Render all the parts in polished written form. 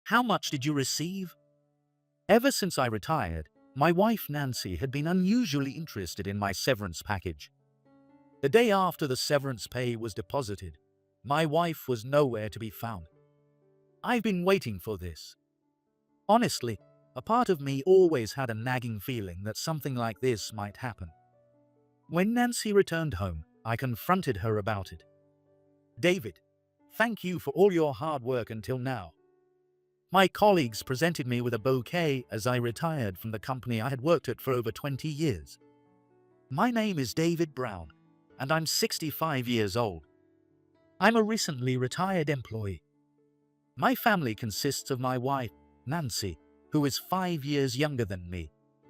How much did you receive? Ever since I retired, my wife Nancy had been unusually interested in my severance package. The day after the severance pay was deposited, my wife was nowhere to be found. I've been waiting for this. Honestly, a part of me always had a nagging feeling that something like this might happen. When Nancy returned home, I confronted her about it. David, thank you for all your hard work until now. My colleagues presented me with a bouquet as I retired from the company I had worked at for over 20 years. My name is David Brown, and I'm 65 years old. I'm a recently retired employee. My family consists of my wife, Nancy, who is 5 years younger than me,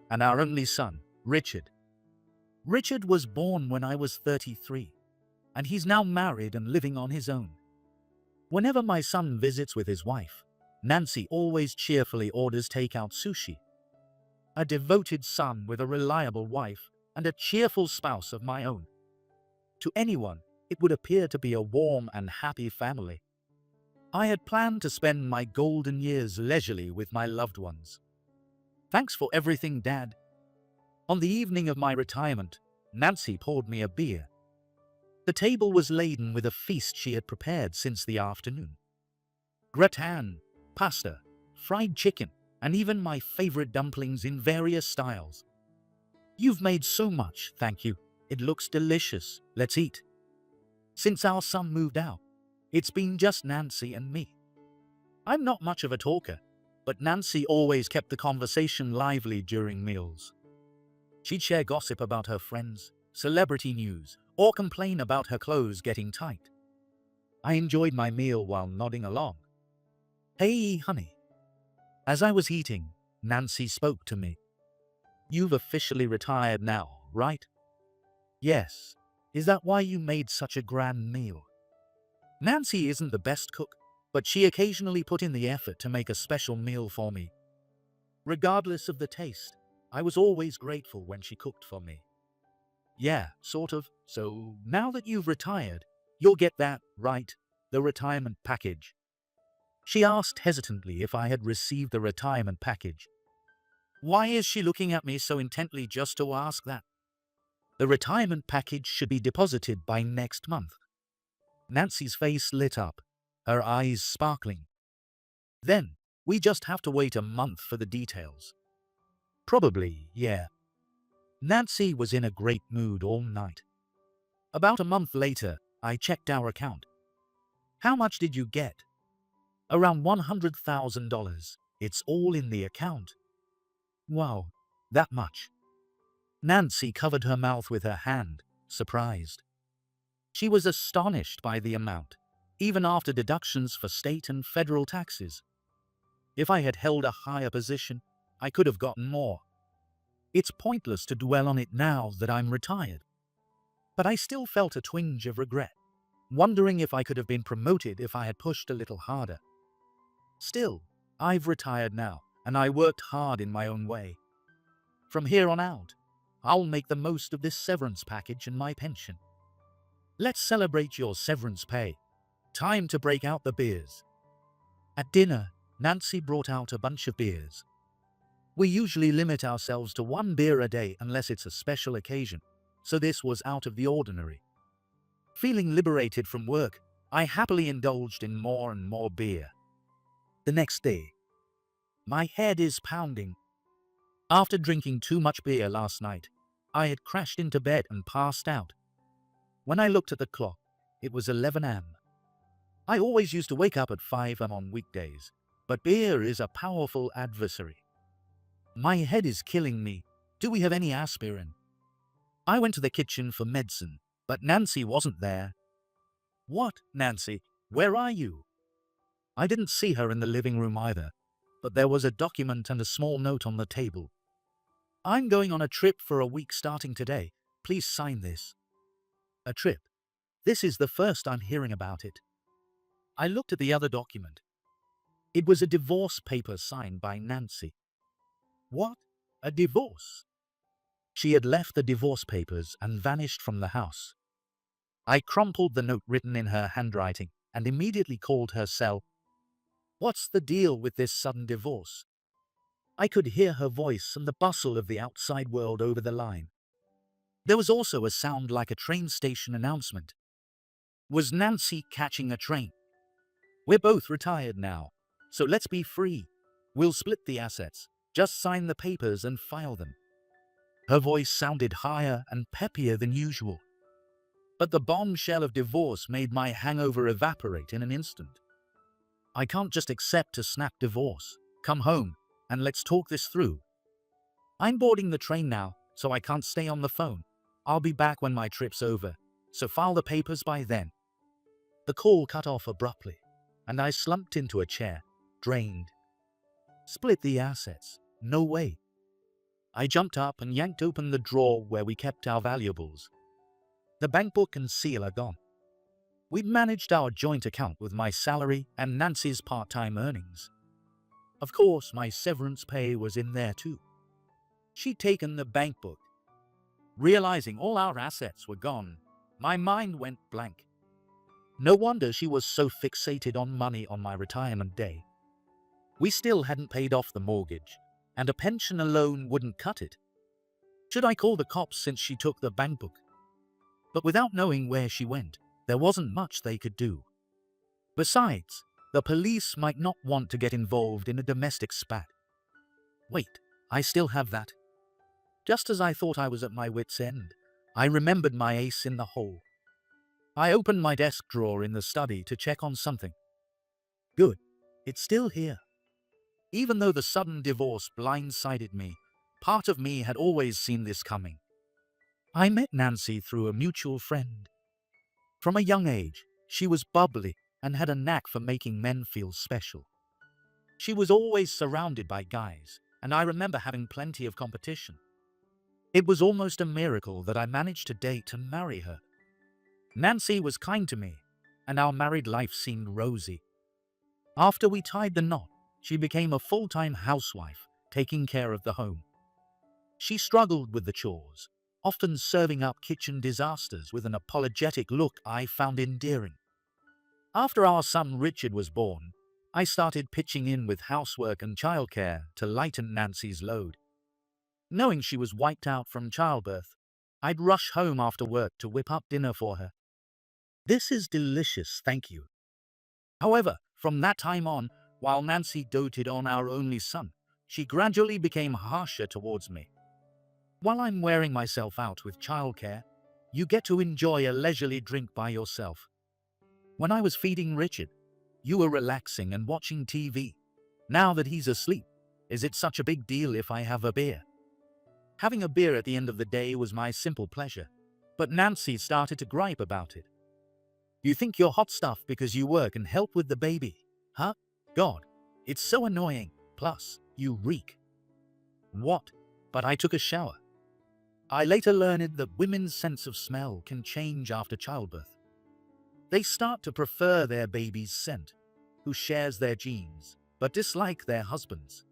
and our only son, Richard. Richard was born when I was 33, and he's now married and living on his own. Whenever my son visits with his wife, Nancy always cheerfully orders takeout sushi. A devoted son with a reliable wife and a cheerful spouse of my own. To anyone, it would appear to be a warm and happy family. I had planned to spend my golden years leisurely with my loved ones. Thanks for everything, Dad. On the evening of my retirement, Nancy poured me a beer. The table was laden with a feast she had prepared since the afternoon. Gratin, pasta, fried chicken, and even my favorite dumplings in various styles. You've made so much, thank you. It looks delicious. Let's eat. Since our son moved out, it's been just Nancy and me. I'm not much of a talker, but Nancy always kept the conversation lively during meals. She'd share gossip about her friends, celebrity news, or complain about her clothes getting tight. I enjoyed my meal while nodding along. Hey, honey. As I was eating, Nancy spoke to me. You've officially retired now, right? Yes. Is that why you made such a grand meal? Nancy isn't the best cook, but she occasionally put in the effort to make a special meal for me. Regardless of the taste, I was always grateful when she cooked for me. Yeah, sort of. So now that you've retired, you'll get that, right? The retirement package. She asked hesitantly if I had received the retirement package. Why is she looking at me so intently just to ask that? The retirement package should be deposited by next month. Nancy's face lit up, her eyes sparkling. Then, we just have to wait a month for the details. Probably, yeah. Nancy was in a great mood all night. About a month later, I checked our account. How much did you get? Around $100,000. It's all in the account. Wow, that much. Nancy covered her mouth with her hand, surprised. She was astonished by the amount, even after deductions for state and federal taxes. If I had held a higher position, I could have gotten more. It's pointless to dwell on it now that I'm retired. But I still felt a twinge of regret, wondering if I could have been promoted if I had pushed a little harder. Still, I've retired now, and I worked hard in my own way. From here on out, I'll make the most of this severance package and my pension. Let's celebrate your severance pay. Time to break out the beers. At dinner, Nancy brought out a bunch of beers. We usually limit ourselves to 1 beer a day unless it's a special occasion, so this was out of the ordinary. Feeling liberated from work, I happily indulged in more and more beer. The next day, my head is pounding. After drinking too much beer last night, I had crashed into bed and passed out. When I looked at the clock, it was 11 a.m. I always used to wake up at 5 a.m. on weekdays, but beer is a powerful adversary. My head is killing me. Do we have any aspirin? I went to the kitchen for medicine, but Nancy wasn't there. What, Nancy? Where are you? I didn't see her in the living room either, but there was a document and a small note on the table. I'm going on a trip for a week starting today. Please sign this. A trip. This is the first I'm hearing about it. I looked at the other document. It was a divorce paper signed by Nancy. What? A divorce? She had left the divorce papers and vanished from the house. I crumpled the note written in her handwriting and immediately called her cell. What's the deal with this sudden divorce? I could hear her voice and the bustle of the outside world over the line. There was also a sound like a train station announcement. Was Nancy catching a train? We're both retired now, so let's be free. We'll split the assets. Just sign the papers and file them. Her voice sounded higher and peppier than usual. But the bombshell of divorce made my hangover evaporate in an instant. I can't just accept a snap divorce. Come home, and let's talk this through. I'm boarding the train now, so I can't stay on the phone. I'll be back when my trip's over, so file the papers by then. The call cut off abruptly, and I slumped into a chair, drained. Split the assets? No way. I jumped up and yanked open the drawer where we kept our valuables. The bank book and seal are gone. We'd managed our joint account with my salary and Nancy's part-time earnings. Of course, my severance pay was in there too. She'd taken the bank book. Realizing all our assets were gone, my mind went blank. No wonder she was so fixated on money on my retirement day. We still hadn't paid off the mortgage, and a pension alone wouldn't cut it. Should I call the cops since she took the bank book? But without knowing where she went, there wasn't much they could do. Besides, the police might not want to get involved in a domestic spat. Wait, I still have that. Just as I thought I was at my wit's end, I remembered my ace in the hole. I opened my desk drawer in the study to check on something. Good, it's still here. Even though the sudden divorce blindsided me, part of me had always seen this coming. I met Nancy through a mutual friend. From a young age, she was bubbly and had a knack for making men feel special. She was always surrounded by guys, and I remember having plenty of competition. It was almost a miracle that I managed to date and marry her. Nancy was kind to me, and our married life seemed rosy. After we tied the knot, she became a full-time housewife, taking care of the home. She struggled with the chores, often serving up kitchen disasters with an apologetic look I found endearing. After our son Richard was born, I started pitching in with housework and childcare to lighten Nancy's load. Knowing she was wiped out from childbirth, I'd rush home after work to whip up dinner for her. This is delicious, thank you. However, from that time on, while Nancy doted on our only son, she gradually became harsher towards me. While I'm wearing myself out with childcare, you get to enjoy a leisurely drink by yourself. When I was feeding Richard, you were relaxing and watching TV. Now that he's asleep, is it such a big deal if I have a beer? Having a beer at the end of the day was my simple pleasure, but Nancy started to gripe about it. You think you're hot stuff because you work and help with the baby, huh? God, it's so annoying. Plus, you reek. What? But I took a shower. I later learned that women's sense of smell can change after childbirth. They start to prefer their baby's scent, who shares their genes, but dislike their husband's.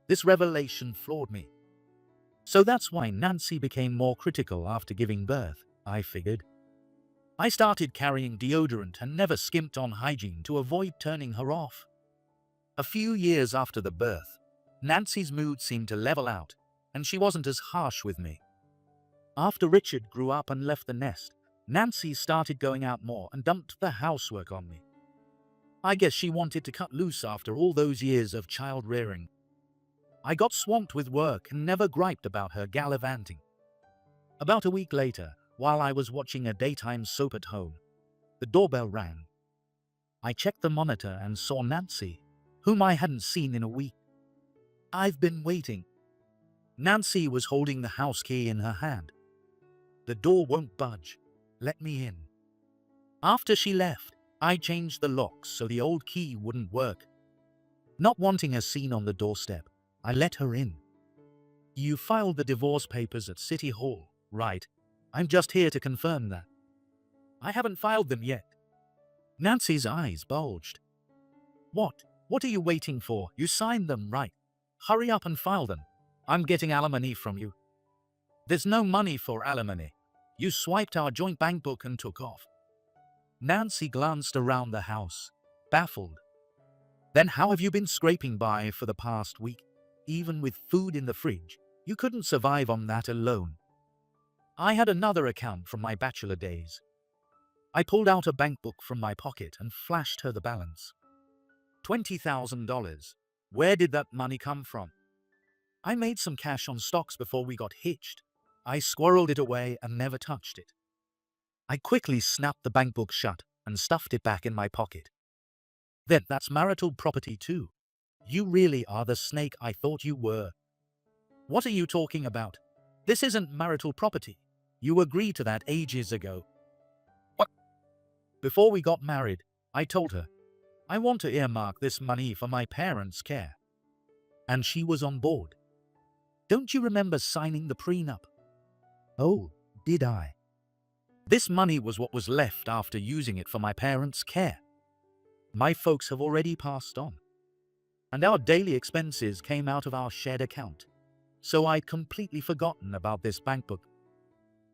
This revelation floored me. So that's why Nancy became more critical after giving birth, I figured. I started carrying deodorant and never skimped on hygiene to avoid turning her off. A few years after the birth, Nancy's mood seemed to level out, and she wasn't as harsh with me. After Richard grew up and left the nest, Nancy started going out more and dumped the housework on me. I guess she wanted to cut loose after all those years of child rearing. I got swamped with work and never griped about her gallivanting. About a week later, while I was watching a daytime soap at home, the doorbell rang. I checked the monitor and saw Nancy, whom I hadn't seen in a week. I've been waiting. Nancy was holding the house key in her hand. The door won't budge. Let me in. After she left, I changed the locks so the old key wouldn't work. Not wanting a scene on the doorstep, I let her in. You filed the divorce papers at City Hall, right? I'm just here to confirm that. I haven't filed them yet. Nancy's eyes bulged. What? What are you waiting for? You signed them, right? Hurry up and file them. I'm getting alimony from you. There's no money for alimony. You swiped our joint bank book and took off. Nancy glanced around the house, baffled. Then how have you been scraping by for the past week? Even with food in the fridge, you couldn't survive on that alone. I had another account from my bachelor days. I pulled out a bank book from my pocket and flashed her the balance. $20,000. Where did that money come from? I made some cash on stocks before we got hitched. I squirreled it away and never touched it. I quickly snapped the bank book shut and stuffed it back in my pocket. Then that's marital property too. You really are the snake I thought you were. What are you talking about? This isn't marital property. You agreed to that ages ago. What? Before we got married, I told her, I want to earmark this money for my parents' care. And she was on board. Don't you remember signing the prenup? Oh, did I? This money was what was left after using it for my parents' care. My folks have already passed on, and our daily expenses came out of our shared account, so I'd completely forgotten about this bank book.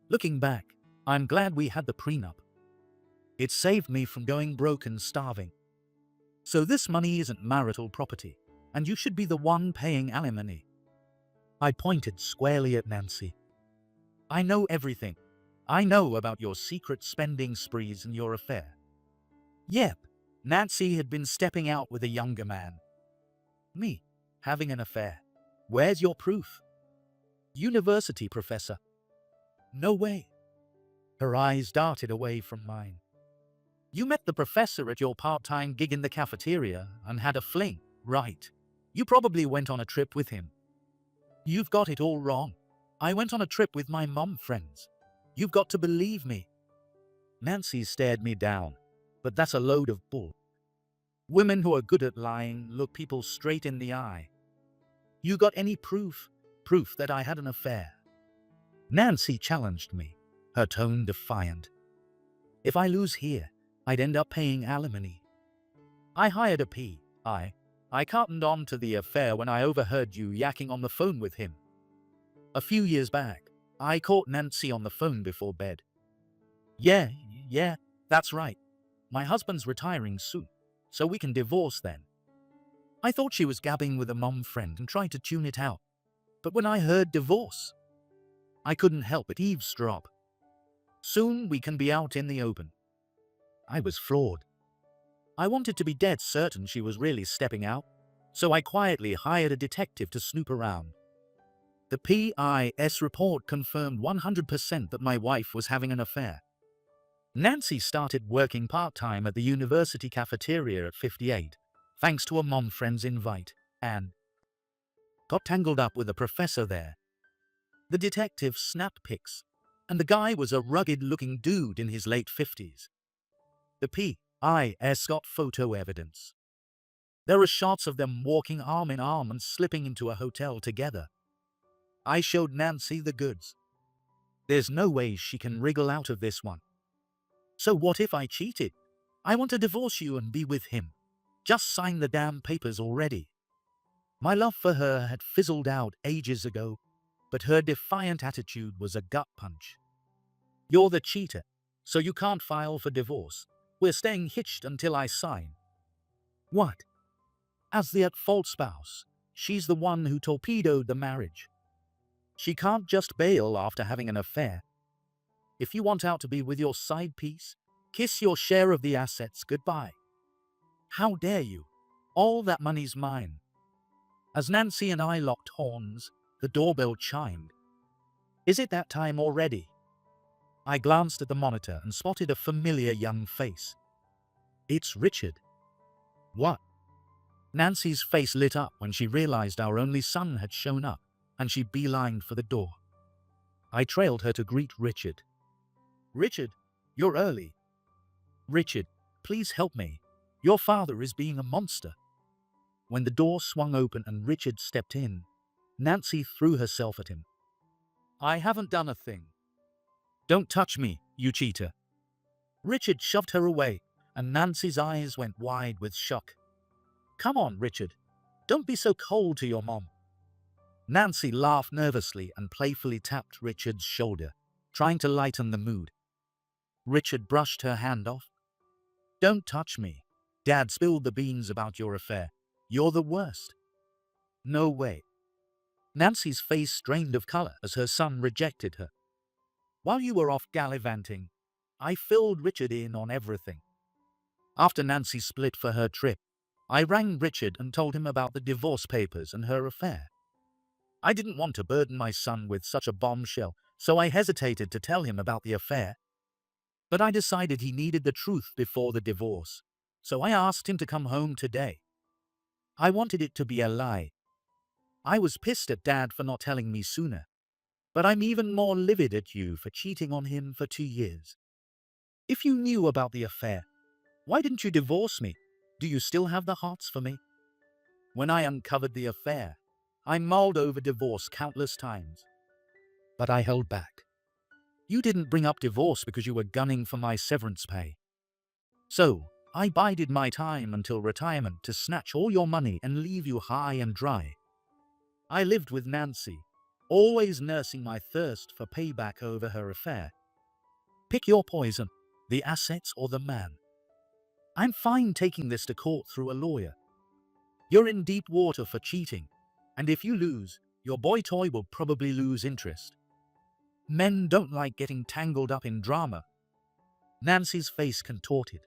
Looking back, I'm glad we had the prenup. It saved me from going broke and starving. So this money isn't marital property, and you should be the one paying alimony. I pointed squarely at Nancy. I know everything. I know about your secret spending sprees and your affair. Yep, Nancy had been stepping out with a younger man. Me, having an affair. Where's your proof? University professor. No way. Her eyes darted away from mine. You met the professor at your part-time gig in the cafeteria and had a fling, right? You probably went on a trip with him. You've got it all wrong. I went on a trip with my mom friends. You've got to believe me. Nancy stared me down, but that's a load of bull. Women who are good at lying look people straight in the eye. You got any proof? Proof that I had an affair? Nancy challenged me, her tone defiant. If I lose here, I'd end up paying alimony. I hired a PI. I cottoned on to the affair when I overheard you yakking on the phone with him. A few years back, I caught Nancy on the phone before bed. Yeah, that's right. My husband's retiring soon, so we can divorce then. I thought she was gabbing with a mom friend and tried to tune it out. But when I heard divorce, I couldn't help but eavesdrop. Soon we can be out in the open. I was floored. I wanted to be dead certain she was really stepping out, so I quietly hired a detective to snoop around. The PI's report confirmed 100% that my wife was having an affair. Nancy started working part-time at the university cafeteria at 58, thanks to a mom friend's invite, and got tangled up with a professor there. The detective snapped pics, and the guy was a rugged-looking dude in his late 50s. The PI's got photo evidence. There are shots of them walking arm in arm and slipping into a hotel together. I showed Nancy the goods. There's no way she can wriggle out of this one. So what if I cheated? I want to divorce you and be with him. Just sign the damn papers already. My love for her had fizzled out ages ago, but her defiant attitude was a gut punch. You're the cheater, so you can't file for divorce. We're staying hitched until I sign. What? As the at-fault spouse, she's the one who torpedoed the marriage. She can't just bail after having an affair. If you want out to be with your side piece, kiss your share of the assets goodbye. How dare you? All that money's mine. As Nancy and I locked horns, the doorbell chimed. Is it that time already? I glanced at the monitor and spotted a familiar young face. It's Richard. What? Nancy's face lit up when she realized our only son had shown up, and she beelined for the door. I trailed her to greet Richard. Richard, you're early. Richard, please help me. Your father is being a monster. When the door swung open and Richard stepped in, Nancy threw herself at him. I haven't done a thing. Don't touch me, you cheater. Richard shoved her away, and Nancy's eyes went wide with shock. Come on, Richard. Don't be so cold to your mom. Nancy laughed nervously and playfully tapped Richard's shoulder, trying to lighten the mood. Richard brushed her hand off. Don't touch me. Dad spilled the beans about your affair. You're the worst. No way. Nancy's face strained of color as her son rejected her. While you were off gallivanting, I filled Richard in on everything. After Nancy split for her trip, I rang Richard and told him about the divorce papers and her affair. I didn't want to burden my son with such a bombshell, so I hesitated to tell him about the affair. But I decided he needed the truth before the divorce, so I asked him to come home today. I wanted it to be a lie. I was pissed at Dad for not telling me sooner, but I'm even more livid at you for cheating on him for 2 years. If you knew about the affair, why didn't you divorce me? Do you still have the hots for me? When I uncovered the affair, I mulled over divorce countless times, but I held back. You didn't bring up divorce because you were gunning for my severance pay. So, I bided my time until retirement to snatch all your money and leave you high and dry. I lived with Nancy, always nursing my thirst for payback over her affair. Pick your poison, the assets or the man. I'm fine taking this to court through a lawyer. You're in deep water for cheating, and if you lose, your boy toy will probably lose interest. Men don't like getting tangled up in drama. Nancy's face contorted,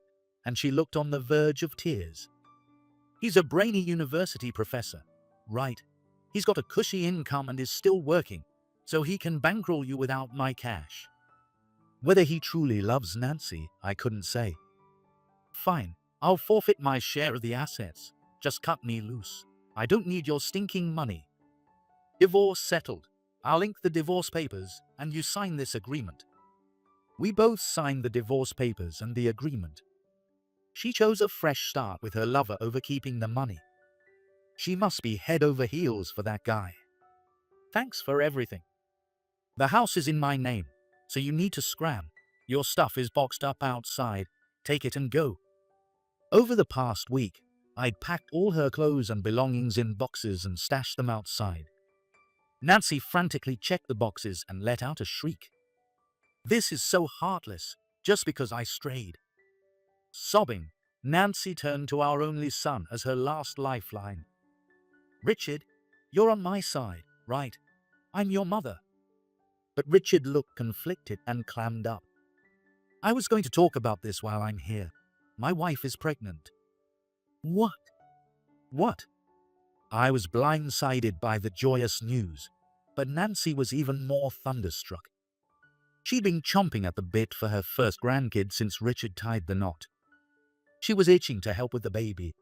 and she looked on the verge of tears. He's a brainy university professor, right? He's got a cushy income and is still working, so he can bankroll you without my cash. Whether he truly loves Nancy, I couldn't say. Fine, I'll forfeit my share of the assets. Just cut me loose. I don't need your stinking money. Divorce settled. I'll ink the divorce papers and you sign this agreement. We both signed the divorce papers and the agreement. She chose a fresh start with her lover over keeping the money. She must be head over heels for that guy. Thanks for everything. The house is in my name, so you need to scram. Your stuff is boxed up outside. Take it and go. Over the past week, I'd packed all her clothes and belongings in boxes and stashed them outside. Nancy frantically checked the boxes and let out a shriek. This is so heartless, just because I strayed. Sobbing, Nancy turned to our only son as her last lifeline. Richard, you're on my side, right? I'm your mother. But Richard looked conflicted and clammed up. I was going to talk about this while I'm here. My wife is pregnant. What? What? I was blindsided by the joyous news, but Nancy was even more thunderstruck. She'd been chomping at the bit for her first grandkid since Richard tied the knot. She was itching to help with the baby,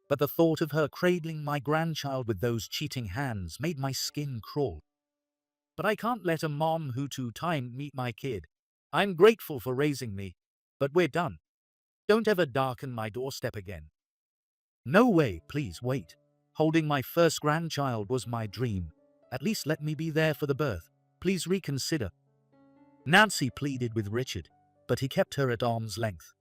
but the thought of her cradling my grandchild with those cheating hands made my skin crawl. But I can't let a mom who two-timed meet my kid. I'm grateful for raising me, but we're done. Don't ever darken my doorstep again. No way, please wait. Holding my first grandchild was my dream. At least let me be there for the birth. Please reconsider. Nancy pleaded with Richard, but he kept her at arm's length.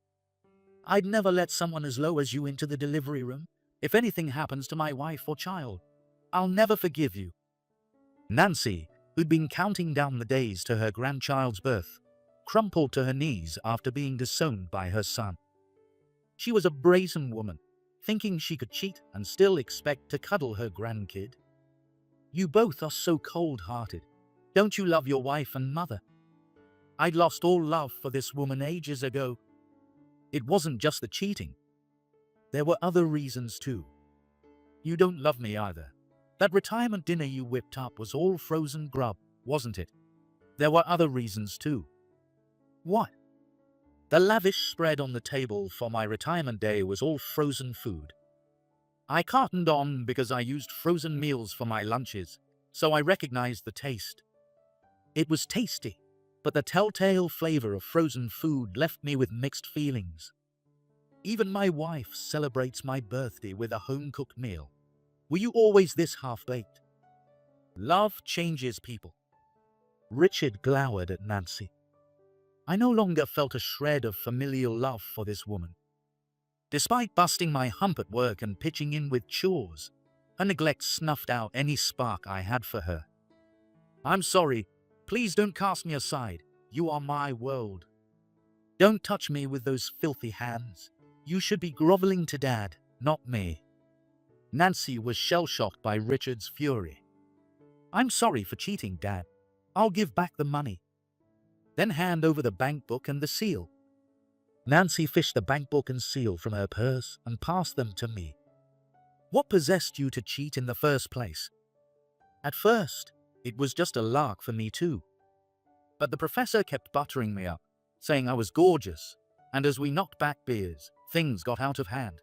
I'd never let someone as low as you into the delivery room. If anything happens to my wife or child, I'll never forgive you. Nancy, who'd been counting down the days to her grandchild's birth, crumpled to her knees after being disowned by her son. She was a brazen woman, thinking she could cheat and still expect to cuddle her grandkid. You both are so cold-hearted. Don't you love your wife and mother? I'd lost all love for this woman ages ago. It wasn't just the cheating. There were other reasons too. You don't love me either. That retirement dinner you whipped up was all frozen grub, wasn't it? There were other reasons too. What? The lavish spread on the table for my retirement day was all frozen food. I cartoned on because I used frozen meals for my lunches, so I recognized the taste. It was tasty, but the telltale flavor of frozen food left me with mixed feelings. Even my wife celebrates my birthday with a home-cooked meal. Were you always this half-baked? Love changes people. Richard glowered at Nancy. I no longer felt a shred of familial love for this woman. Despite busting my hump at work and pitching in with chores, her neglect snuffed out any spark I had for her. I'm sorry. Please don't cast me aside. You are my world. Don't touch me with those filthy hands. You should be groveling to Dad, not me. Nancy was shell-shocked by Richard's fury. I'm sorry for cheating, Dad. I'll give back the money. Then hand over the bank book and the seal. Nancy fished the bank book and seal from her purse and passed them to me. What possessed you to cheat in the first place? At first, it was just a lark for me too. But the professor kept buttering me up, saying I was gorgeous, and as we knocked back beers, things got out of hand.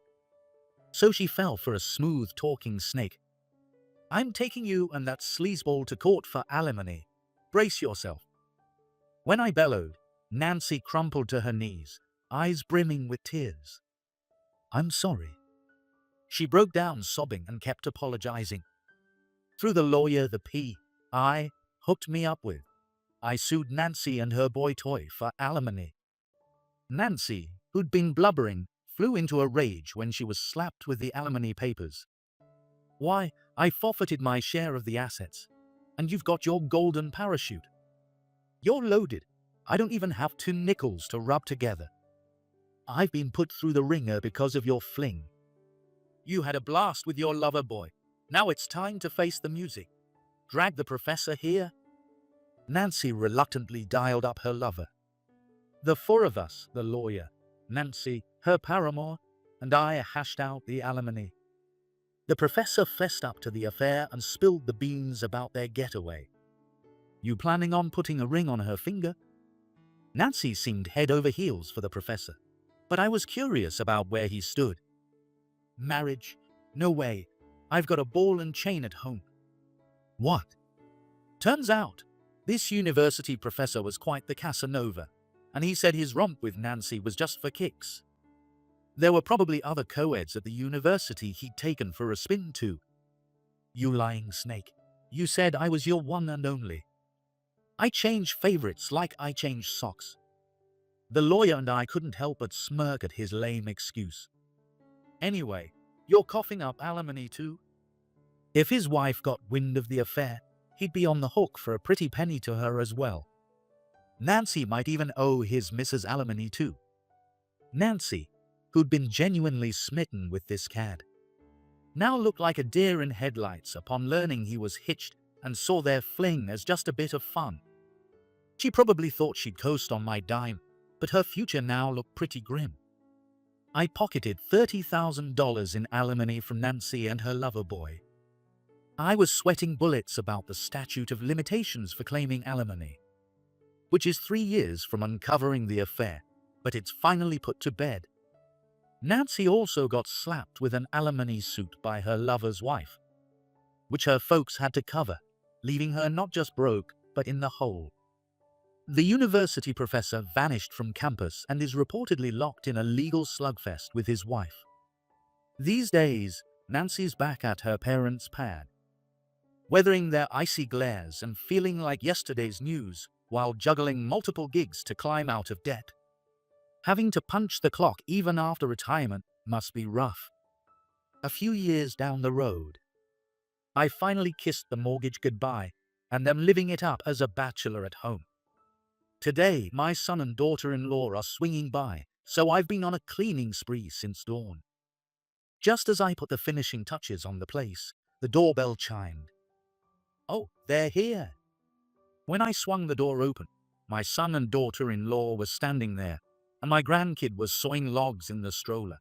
So she fell for a smooth-talking snake. I'm taking you and that sleazeball to court for alimony. Brace yourself. When I bellowed, Nancy crumpled to her knees, eyes brimming with tears. I'm sorry. She broke down sobbing and kept apologizing. Through the lawyer the P.I. hooked me up with, I sued Nancy and her boy toy for alimony. Nancy, who'd been blubbering, flew into a rage when she was slapped with the alimony papers. Why, I forfeited my share of the assets, and you've got your golden parachute. You're loaded. I don't even have 2 nickels to rub together. I've been put through the ringer because of your fling. You had a blast with your lover boy. Now it's time to face the music. Drag the professor here. Nancy reluctantly dialed up her lover. The 4 of us, the lawyer, Nancy, her paramour, and I hashed out the alimony. The professor fessed up to the affair and spilled the beans about their getaway. You planning on putting a ring on her finger? Nancy seemed head over heels for the professor, but I was curious about where he stood. Marriage? No way. I've got a ball and chain at home. What? Turns out, this university professor was quite the Casanova, and he said his romp with Nancy was just for kicks. There were probably other co-eds at the university he'd taken for a spin too. You lying snake. You said I was your one and only. I change favorites like I change socks. The lawyer and I couldn't help but smirk at his lame excuse. Anyway, you're coughing up alimony too? If his wife got wind of the affair, he'd be on the hook for a pretty penny to her as well. Nancy might even owe his Mrs. Alimony too. Nancy, who'd been genuinely smitten with this cad, now looked like a deer in headlights upon learning he was hitched and saw their fling as just a bit of fun. She probably thought she'd coast on my dime, but her future now looked pretty grim. I pocketed $30,000 in alimony from Nancy and her lover boy. I was sweating bullets about the statute of limitations for claiming alimony, which is 3 years from uncovering the affair, but it's finally put to bed. Nancy also got slapped with an alimony suit by her lover's wife, which her folks had to cover, leaving her not just broke, but in the hole. The university professor vanished from campus and is reportedly locked in a legal slugfest with his wife. These days, Nancy's back at her parents' pad, weathering their icy glares and feeling like yesterday's news while juggling multiple gigs to climb out of debt. Having to punch the clock even after retirement must be rough. A few years down the road, I finally kissed the mortgage goodbye and am living it up as a bachelor at home. Today, my son and daughter-in-law are swinging by, so I've been on a cleaning spree since dawn. Just as I put the finishing touches on the place, the doorbell chimed. Oh, they're here. When I swung the door open, my son and daughter-in-law were standing there, and my grandkid was sawing logs in the stroller.